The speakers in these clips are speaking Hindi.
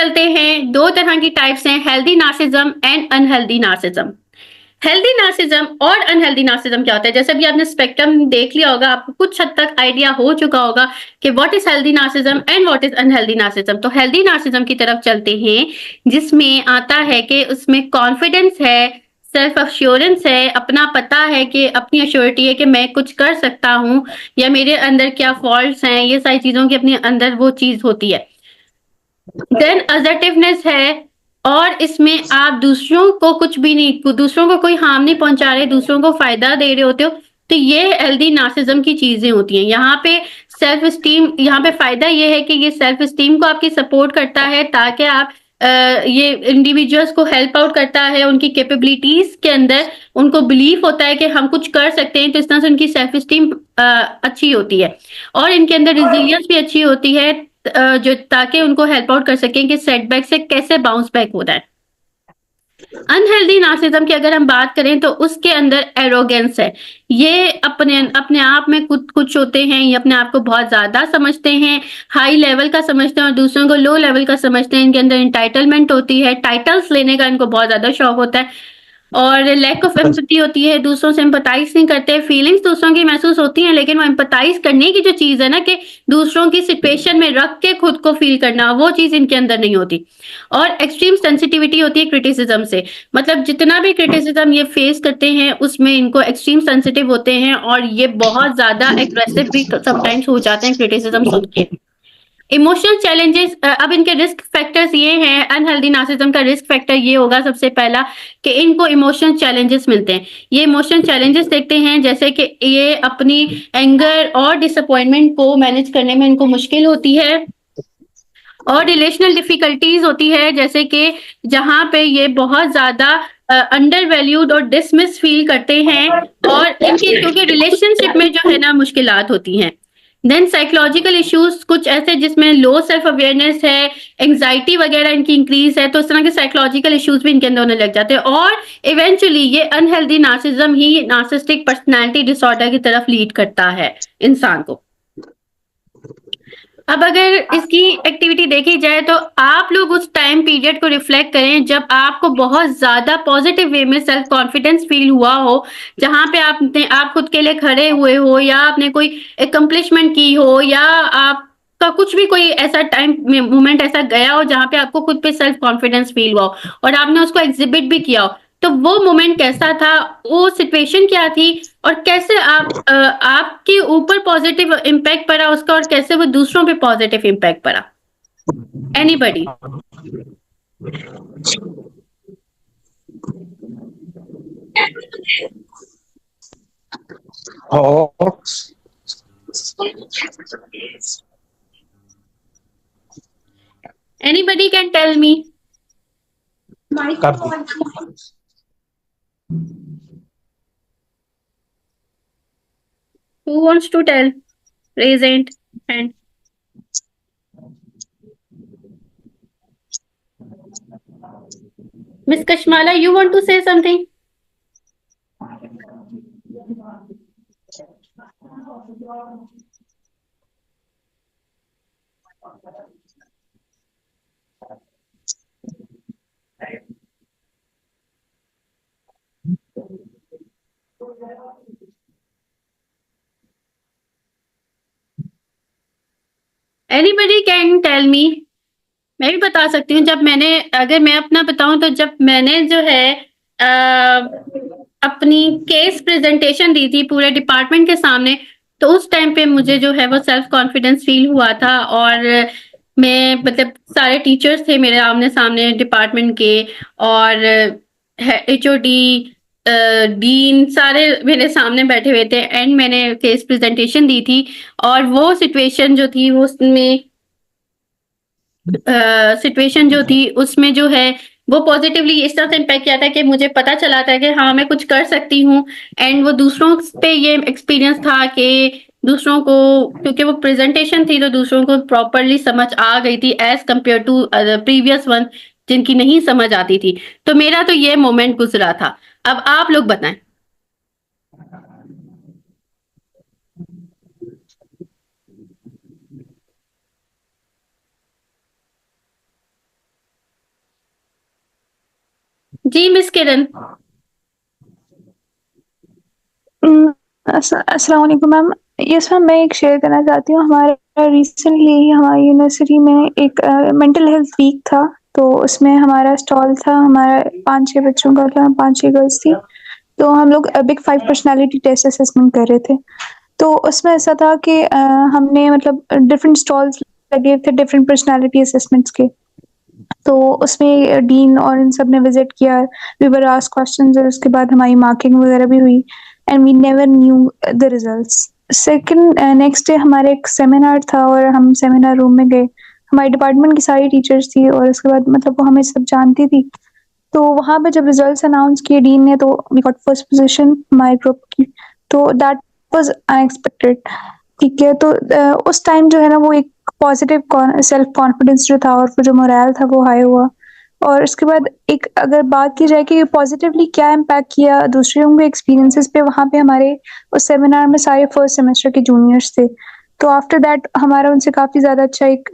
चलते हैं, दो तरह की टाइप्स हैं, healthy narcissism and unhealthy narcissism. Healthy narcissism और अनहेल्दी नार्सिज्म क्या होता है? जैसे भी आपने स्पेक्ट्रम देख लिया होगा, आपको कुछ हद तक आइडिया हो चुका होगा कि what is healthy narcissism and what is unhealthy narcissism. तो हेल्दी नार्सिज्म की तरफ चलते हैं, जिसमें आता है कि उसमें कॉन्फिडेंस है, सेल्फ अश्योरेंस है, अपना पता है कि अपनी अश्योरिटी है कि मैं कुछ कर सकता हूँ या मेरे अंदर क्या फॉल्ट्स हैं, ये सारी चीजों की अपने अंदर वो चीज होती है। देन असर्टिवनेस है, और इसमें आप दूसरों को कुछ भी नहीं, दूसरों को कोई हार्म नहीं पहुंचा रहे, दूसरों को फायदा दे रहे होते हो। तो ये हेल्दी नार्सिज्म की चीजें होती हैं। यहाँ पे सेल्फ स्टीम, यहाँ पे फायदा ये है कि ये सेल्फ स्टीम को आपकी सपोर्ट करता है, ताकि आप ये इंडिविजुअल्स को हेल्प आउट करता है उनकी कैपेबिलिटीज के अंदर। उनको बिलीव होता है कि हम कुछ कर सकते हैं, तो इस तरह से उनकी सेल्फ स्टीम अच्छी होती है, और इनके अंदर रिजिलियंस भी अच्छी होती है, जो ताकि उनको हेल्प आउट कर सकें कि सेटबैक से कैसे बाउंस बैक होता है। अनहेल्दी नार्सिज्म की अगर हम बात करें तो उसके अंदर एरोगेंस है। ये अपने अपने आप में कुछ कुछ होते हैं, ये अपने आप को बहुत ज्यादा समझते हैं, हाई लेवल का समझते हैं और दूसरों को लो लेवल का समझते हैं। इनके अंदर इंटाइटलमेंट होती है, टाइटल्स लेने का इनको बहुत ज्यादा शौक होता है, और लैक ऑफ एम्पैथी होती है, दूसरों से एम्पैथाइज नहीं करते। फीलिंग्स दूसरों की महसूस होती हैं, लेकिन वो एम्पैथाइज करने की जो चीज है ना, कि दूसरों की सिचुएशन में रख के खुद को फील करना, वो चीज इनके अंदर नहीं होती। और एक्सट्रीम सेंसिटिविटी होती है क्रिटिसिज्म से। मतलब जितना भी क्रिटिसिज्म ये फेस करते हैं, उसमें इनको एक्सट्रीम सेंसिटिव होते हैं, और ये बहुत ज्यादा एग्रेसिव भी समटाइम्स हो जाते हैं क्रिटिसिज्म सुन के। इमोशनल चैलेंजेस, अब इनके रिस्क फैक्टर्स ये हैं। अनहेल्दी नार्सिज्म का रिस्क फैक्टर ये होगा सबसे पहला, कि इनको इमोशनल चैलेंजेस मिलते हैं। ये इमोशनल चैलेंजेस देखते हैं, जैसे कि ये अपनी एंगर और डिसअपॉइंटमेंट को मैनेज करने में इनको मुश्किल होती है, और रिलेशनल डिफिकल्टीज होती है, जैसे कि जहाँ पे ये बहुत ज्यादा अंडर वैल्यूड और डिसमिस फील करते हैं, और इनके क्योंकि रिलेशनशिप में जो है ना मुश्किलात होती हैं। देन साइकोलॉजिकल इश्यूज कुछ ऐसे जिसमें लो सेल्फ अवेयरनेस है, एंग्जाइटी वगैरह इनकी इंक्रीज है, तो इस तरह के साइकोलॉजिकल इश्यूज भी इनके अंदर होने लग जाते हैं, और इवेंचुअली ये अनहेल्दी नार्सिज्म ही नार्सिस्टिक पर्सनैलिटी डिसऑर्डर की तरफ लीड करता है इंसान को। अब अगर इसकी एक्टिविटी देखी जाए, तो आप लोग उस टाइम पीरियड को रिफ्लेक्ट करें जब आपको बहुत ज्यादा पॉजिटिव वे में सेल्फ कॉन्फिडेंस फील हुआ हो, जहां पे आप खुद के लिए खड़े हुए हो, या आपने कोई अकम्पलिशमेंट की हो, या आपका कुछ भी कोई ऐसा टाइम मोमेंट ऐसा गया हो जहां पे आपको खुद पे सेल्फ कॉन्फिडेंस फील हुआ हो, और आपने उसको एग्जिबिट भी किया हो। तो वो मोमेंट कैसा था, वो सिचुएशन क्या थी, और कैसे आपके ऊपर पॉजिटिव इम्पैक्ट पड़ा उसका, और कैसे वो दूसरों पे पॉजिटिव इम्पैक्ट पड़ा? एनीबडी? और एनीबडी कैन टेल मी? कर दी। Who wants to tell? Raise hand. Miss Kashmala, you want to say something? Anybody can tell me? मैं भी बता सकती हूँ। जब मैंने, अगर मैं अपना बताऊं, तो जब मैंने जो है अपनी केस प्रेजेंटेशन दी थी पूरे डिपार्टमेंट के सामने, तो उस टाइम पे मुझे जो है वो सेल्फ कॉन्फिडेंस फील हुआ था, और मैं मतलब सारे टीचर्स थे मेरे आमने सामने डिपार्टमेंट के, और एचओडी, डीन, सारे मेरे सामने बैठे हुए थे, एंड मैंने केस प्रेजेंटेशन दी थी। और वो सिचुएशन जो थी, वो उसमें सिचुएशन जो थी उसमें जो है वो पॉजिटिवली इस तरह से इम्पैक्ट किया था कि मुझे पता चला था कि हाँ मैं कुछ कर सकती हूँ। एंड वो दूसरों पे ये एक्सपीरियंस था कि दूसरों को, क्योंकि वो प्रेजेंटेशन थी, तो दूसरों को प्रॉपरली समझ आ गई थी as compare to previous one जिनकी नहीं समझ आती थी। तो मेरा तो ये मोमेंट गुजरा था। अब आप लोग बताएं। जी मिस किरण। अस्सलाम वालेकुम मैम। यस मैम, मैं एक शेयर करना चाहती हूँ। हमारा रिसेंटली हमारी यूनिवर्सिटी में एक मेंटल हेल्थ वीक था, तो उसमें हमारा स्टॉल था। हमारा 5-6 बच्चों का था, 5-6 गर्ल्स थी। तो हम लोग बिग 5 पर्सनैलिटी टेस्ट असेसमेंट कर रहे थे। तो उसमें ऐसा था कि हमने मतलब डिफरेंट स्टॉल्स लगे थे डिफरेंट पर्सनैलिटी असेसमेंट्स के। तो उसमें डीन और इन सब ने विजिट किया। वी वर आस्क्ड क्वेश्चंस और उसके बाद हमारी मार्किंग वगैरह भी हुई, and we never knew the results. Second next day हमारे एक सेमिनार था और हम सेमिनार रूम में गए। हमारे डिपार्टमेंट की सारी टीचर्स थी और उसके बाद मतलब वो हमें सब जानती थी। तो वहाँ पे जब रिजल्ट्स अनाउंस किए डीन ने, तो वी गॉट फर्स्ट पोजीशन हमारे ग्रुप की। तो दैट वाज अनएक्सपेक्टेड। ठीक है, तो उस टाइम जो है ना, वो एक पॉजिटिव सेल्फ कॉन्फिडेंस जो था और वो जो मोरल था वो हाई हुआ। और उसके बाद एक अगर बात की जाए कि पॉजिटिवली क्या इम्पैक्ट किया दूसरों के एक्सपीरियंसेस पे, वहाँ पे हमारे उस सेमिनार में सारे फर्स्ट सेमेस्टर के जूनियर्स थे। तो आफ्टर दैट हमारा उनसे काफ़ी ज़्यादा अच्छा एक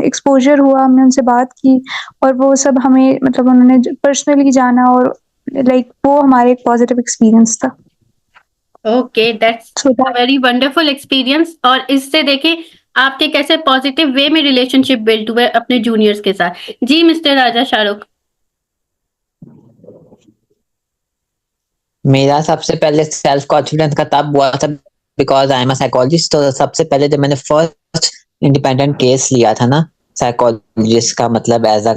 एक्सपोजर हुआ। हमने उनसे बात की और वो सब हमें मतलब उन्होंने पर्सनली जाना, और लाइक वो हमारे एक पॉजिटिव एक्सपीरियंस था। Okay, that's so a very wonderful experience. और इससे देखिए आपके कैसे पॉजिटिव वे में रिलेशनशिप बिल्ड हुए अपने जूनियर्स के साथ। जी मिस्टर राजा शाहरुख। मेरा सबसे पहले सेल्फ कॉन्फिडेंस का तब हुआ था because I am a psychologist. तो सबसे पहले जब मैंने फर्स्ट इंडिपेंडेंट केस लिया था ना, साइकोलॉजिस्ट का मतलब as a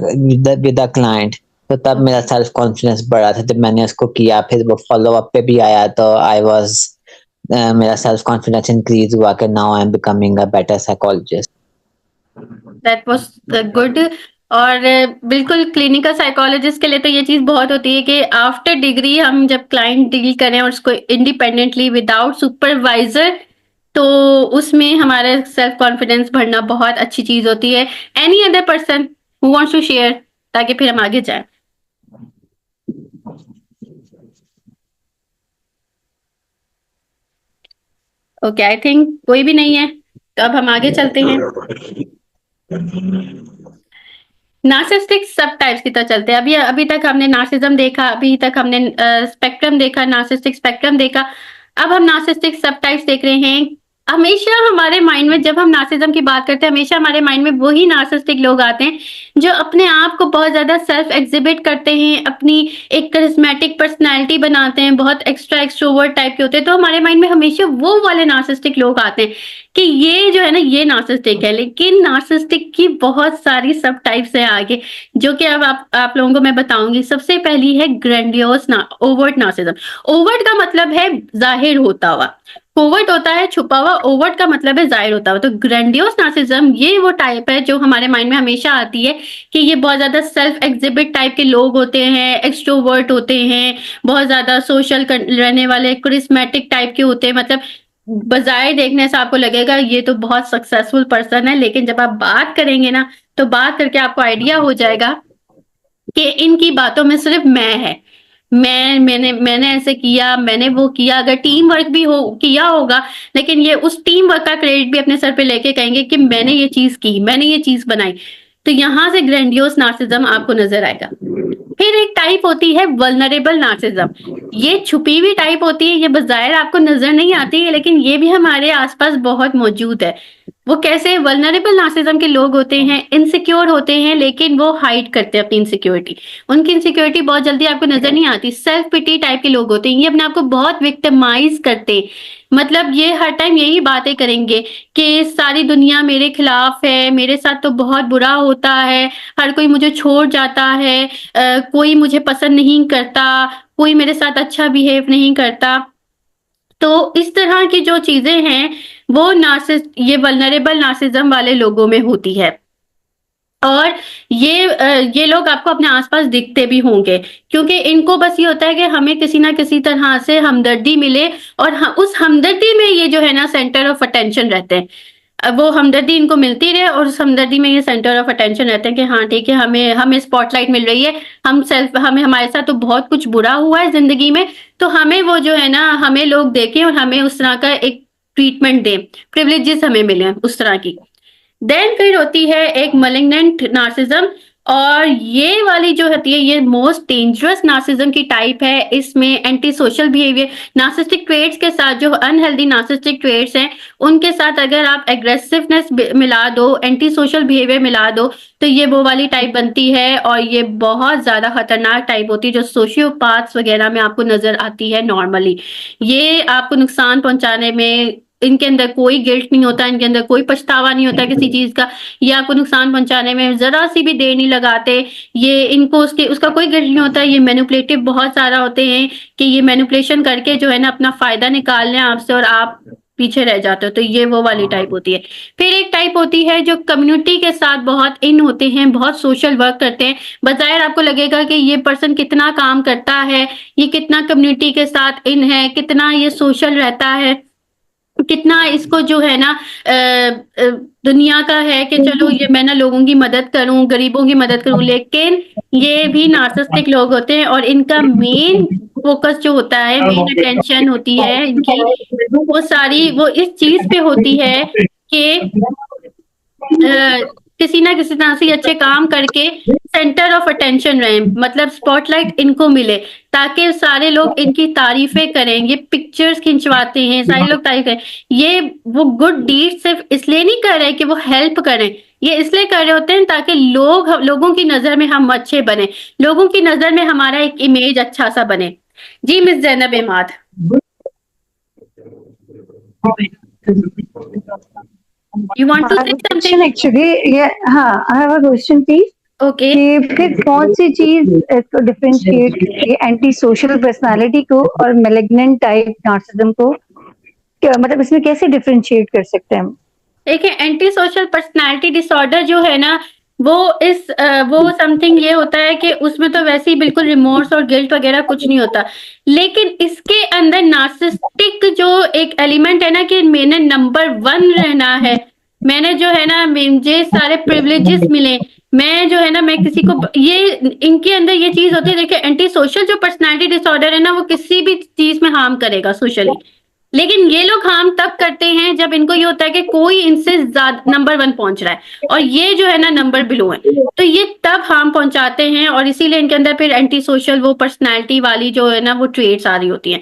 with a client, तो तब मेरा सेल्फ कॉन्फिडेंस बढ़ा था जब मैंने उसको किया। फिर वो फॉलो अप पे भी आया तो आई वाज मेरा सेल्फ कॉन्फिडेंस इंक्रीज हुआ कि now I am becoming a better psychologist. That was good. और बिल्कुल क्लिनिकल साइकोलॉजिस्ट के लिए तो ये चीज़ बहुत होती है कि आफ्टर डिग्री हम जब क्लाइंट डील करें और उसको इंडिपेंडेंटली विदाउट सुपरवाइजर, तो उसमें हमारा सेल्फ कॉन्फिडेंस बढ़ना बहुत अच्छी चीज़ होती है। Any other person who wants to share, ताकि फिर हम आगे जाएं। ओके, आई थिंक कोई भी नहीं है, तो अब हम आगे चलते हैं। नार्सिसिस्टिक सब टाइप्स की तरफ चलते हैं। अभी अभी तक हमने नार्सिज्म देखा, अभी तक हमने स्पेक्ट्रम देखा, नार्सिसिस्टिक स्पेक्ट्रम देखा। अब हम नार्सिसिस्टिक सब टाइप्स देख रहे हैं। हमेशा हमारे माइंड में जब हम नार्सिज्म की बात करते हैं, हमेशा हमारे माइंड में वही नार्सिसिस्टिक लोग आते हैं जो अपने आप को बहुत ज्यादा सेल्फ एग्जिबिट करते हैं, अपनी एक करिस्मेटिक पर्सनैलिटी बनाते हैं, बहुत एक्स्ट्रा एक्सट्रोवर्ट टाइप के होते हैं। तो हमारे माइंड में हमेशा वो वाले नार्सिसिस्टिक लोग आते हैं कि ये जो है ना, ये नार्सिसिस्टिक है। लेकिन नार्सिसिस्टिक की बहुत सारी सब टाइप्स हैं आगे, जो कि अब आप लोगों को मैं बताऊंगी। सबसे पहली है ग्रैंडियोस ओवर्ट नार्सिज्म। ओवर्ट का मतलब है जाहिर होता हुआ, कोवर्ट होता है छुपा हुआ, ओवर्ट का मतलब है जाहिर होता हुआ। तो ग्रैंडियोस नार्सिज्म ये वो टाइप है जो हमारे माइंड में हमेशा आती है कि ये बहुत ज्यादा सेल्फ एग्जिबिट टाइप के लोग होते हैं, एक्सट्रोवर्ट होते हैं, बहुत ज्यादा सोशल रहने वाले, क्रिस्मेटिक टाइप के होते हैं। मतलब बजाय देखने से आपको लगेगा ये तो बहुत सक्सेसफुल पर्सन है, लेकिन जब आप बात करेंगे ना, तो बात करके आपको आइडिया हो जाएगा कि इनकी बातों में सिर्फ मैं है। मैंने ऐसे किया, मैंने वो किया। अगर टीम वर्क भी हो किया होगा, लेकिन ये उस टीम वर्क का क्रेडिट भी अपने सर पे लेके कहेंगे कि मैंने ये चीज की, मैंने ये चीज बनाई। तो यहां से ग्रैंडियोस नार्सिज्म आपको नजर आएगा। फिर एक टाइप होती है वल्नरेबल नार्सिज्म। ये छुपी हुई टाइप होती है, ये बज़ाहिर आपको नजर नहीं आती है, लेकिन ये भी हमारे आसपास बहुत मौजूद है। वो कैसे? वल्नरेबल नार्सिज्म के लोग होते हैं, इनसिक्योर होते हैं, लेकिन वो हाइड करते हैं अपनी इनसिक्योरिटी। उनकी इनसिक्योरिटी बहुत जल्दी आपको नजर नहीं आती। सेल्फ पिटी टाइप के लोग होते हैं, ये अपने आप को बहुत विक्टिमाइज करते हैं। मतलब ये हर टाइम यही बातें करेंगे कि सारी दुनिया मेरे खिलाफ है, मेरे साथ तो बहुत बुरा होता है, हर कोई मुझे छोड़ जाता है, कोई मुझे पसंद नहीं करता, कोई मेरे साथ अच्छा बिहेव नहीं करता। तो इस तरह की जो चीजें हैं, वो ये वल्नरेबल नार्सिज्म वाले लोगों में होती है। और ये लोग आपको अपने आसपास दिखते भी होंगे, क्योंकि इनको बस ये होता है कि हमें किसी ना किसी तरह से हमदर्दी मिले, और उस हमदर्दी में ये जो है ना सेंटर ऑफ अटेंशन रहते हैं। वो हमदर्दी इनको मिलती रहे, और उस हमदर्दी में ये सेंटर ऑफ अटेंशन रहते हैं कि हाँ ठीक है, हमें हमें स्पॉटलाइट मिल रही है। हमें हमारे साथ तो बहुत कुछ बुरा हुआ है जिंदगी में, तो हमें वो जो है ना, हमें लोग देखें और हमें उस तरह का एक ट्रीटमेंट दें, प्रिविलेजेस हमें मिले उस तरह की। देन फिर होती है एक मलिग्नेंट नार्सिज्म। और ये वाली जो होती है ये मोस्ट डेंजरस नार्सिज्म की टाइप है। इसमें anti social behaviour, narcissistic traits के साथ जो अनहेल्दी नार्सिस्टिक ट्रेट्स हैं उनके साथ अगर आप एग्रेसिवनेस मिला दो, एंटी सोशल बिहेवियर मिला दो, तो ये वो वाली टाइप बनती है। और ये बहुत ज्यादा खतरनाक टाइप होती है जो सोशियोपैथ्स वगैरह में आपको नजर आती है नॉर्मली। ये आपको नुकसान पहुंचाने में, इनके अंदर कोई गिल्ट नहीं होता, इनके अंदर कोई पछतावा नहीं होता किसी चीज का। ये आपको नुकसान पहुंचाने में जरा सी भी देर नहीं लगाते। ये इनको उसका कोई गिल्ट नहीं होता। ये मैनिपुलेटिव बहुत सारा होते हैं कि ये मैनिपुलेशन करके जो है ना अपना फायदा निकाल लें आपसे और आप पीछे रह जाते हो। तो ये वो वाली टाइप होती है। फिर एक टाइप होती है जो कम्युनिटी के साथ बहुत इन होते हैं, बहुत सोशल वर्क करते हैं। बज़ाहिर आपको लगेगा कि ये पर्सन कितना काम करता है, ये कितना कम्युनिटी के साथ इन है, कितना ये सोशल रहता है, कितना इसको जो है ना दुनिया का है कि चलो ये मैं ना लोगों की मदद करूं, गरीबों की मदद करूं। लेकिन ये भी नार्सिसिस्टिक लोग होते हैं और इनका मेन फोकस जो होता है, मेन अटेंशन होती है इनकी, वो सारी वो इस चीज पे होती है कि किसी ना किसी तरह से अच्छे काम करके सेंटर ऑफ अटेंशन रहे, मतलब स्पॉटलाइट इनको मिले, ताकि सारे लोग इनकी तारीफें करें। ये पिक्चर्स खिंचवाते हैं, सारे लोग तारीफ करें। ये वो गुड डीड सिर्फ इसलिए नहीं कर रहे कि वो हेल्प करें, ये इसलिए कर रहे होते हैं ताकि लोगों की नजर में हम अच्छे बने, लोगों की नजर में हमारा एक इमेज अच्छा सा बने। जी miss Zainab Imad. You want to say something? Actually ये हाँ, I have a question please Okay. कि फिर कौन सी चीज इसको डिफरेंशिएट करती है एंटी सोशल पर्सनालिटी को और मैलिग्नेंट टाइप नार्सिज्म को? क्या मतलब इसमें कैसे डिफरेंशिएट कर सकते हैं हम? देखिए, एंटी सोशल पर्सनालिटी डिसऑर्डर जो है ना, वो समथिंग ये होता है कि उसमें तो वैसे ही बिल्कुल रिमोर्स और गिल्ट वगैरह कुछ नहीं होता। लेकिन इसके अंदर नार्सिस्टिक जो एक एलिमेंट है ना कि मैंने नंबर 1 रहना है, मैंने जो है ना मुझे सारे प्रिविलेजेस मिले, मैं जो है ना मैं किसी को ये इनके अंदर ये चीज होती है। देखिए, एंटी सोशल जो पर्सनालिटी डिसऑर्डर है ना वो किसी भी चीज में हार्म करेगा सोशली, लेकिन ये लोग हार्म तब करते हैं जब इनको ये होता है कि कोई इनसे ज्यादा नंबर 1 पहुंच रहा है और ये जो है ना नंबर बिलो है, तो ये तब हार्म पहुंचाते हैं। और इसीलिए इनके अंदर फिर एंटी सोशल वो पर्सनालिटी वाली जो है ना वो ट्रेट्स आ रही होती हैं।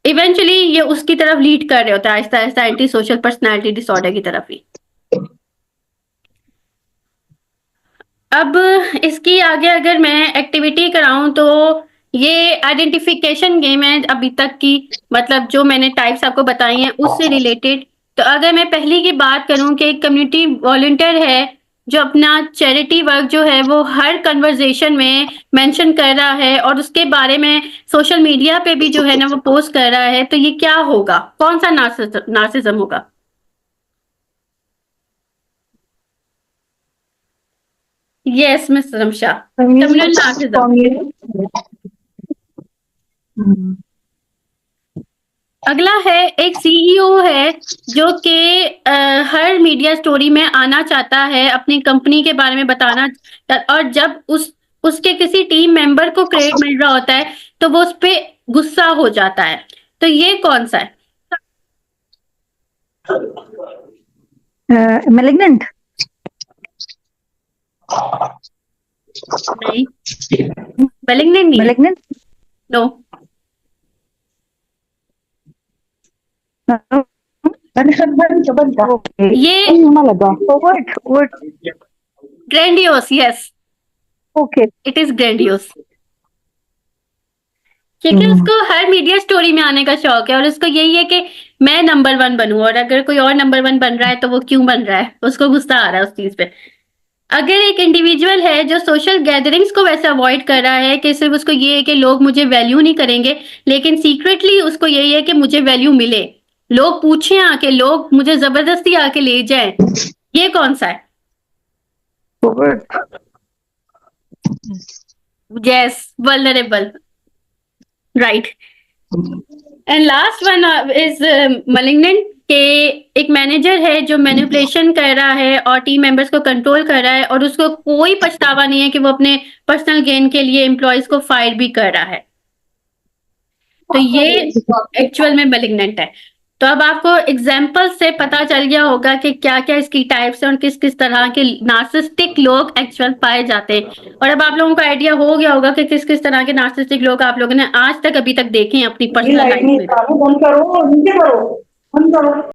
इवेंचुअली ये उसकी तरफ लीड कर रहे होता है, Aahista Aahista anti social personality disorder की तरफ ही। अब इसकी आगे अगर मैं एक्टिविटी कराऊं तो ये आइडेंटिफिकेशन गेम है अभी तक की, मतलब जो मैंने टाइप्स आपको बताई हैं उससे रिलेटेड। तो अगर मैं पहली की बात करूं कि एक कम्युनिटी वॉलंटियर है जो अपना चैरिटी वर्क जो है वो हर कन्वर्सेशन में मेंशन कर रहा है और उसके बारे में सोशल मीडिया पे भी जो है ना वो पोस्ट कर रहा है, तो ये क्या होगा, कौन सा नार्सिज्म होगा? Yes miss Ramsha, communal narcissism. अगला है एक सीईओ है जो कि हर मीडिया स्टोरी में आना चाहता है, अपनी कंपनी के बारे में बताना, और जब उसके किसी टीम मेंबर को क्रेडिट मिल रहा होता है तो वो उस पे गुस्सा हो जाता है। तो ये कौन सा है? मैलिग्नेंट? नहीं, मैलिग्नेंट नहीं, मैलिग्नेंट नो। ये what? Grandiose, yes, okay, it is grandiose. क्योंकि उसको हर मीडिया स्टोरी में आने का शौक है और उसको यही है कि मैं नंबर 1 बनूं, और अगर कोई और नंबर 1 बन रहा है तो वो क्यों बन रहा है, उसको गुस्सा आ रहा है उस चीज पे। अगर एक इंडिविजुअल है जो सोशल गैदरिंग्स को वैसे अवॉइड कर रहा है कि सिर्फ उसको ये है कि लोग मुझे वैल्यू नहीं करेंगे, लेकिन सीक्रेटली उसको यही है कि मुझे वैल्यू मिले, लोग पूछें आके, लोग मुझे जबरदस्ती आके ले जाएं, ये कौन सा है? Yes, vulnerable, right. And last one is malignant के एक मैनेजर है जो मैनिपुलेशन कर रहा है और टीम मेंबर्स को कंट्रोल कर रहा है और उसको कोई पछतावा नहीं है कि वो अपने पर्सनल गेन के लिए एम्प्लॉयज को फायर भी कर रहा है। तो ये एक्चुअल में मैलिग्नेंट है। तो अब आपको एग्जाम्पल से पता चल गया होगा कि क्या क्या इसकी टाइप्स हैं और किस किस तरह के नार्सिसिस्टिक लोग एक्चुअल पाए जाते हैं। और अब आप लोगों को आइडिया हो गया होगा कि किस किस तरह के नार्सिसिस्टिक लोग आप लोगों ने आज तक अभी तक देखे हैं अपनी पर्सनल लाइफ में। बंद करो, नीचे करो, बंद करो।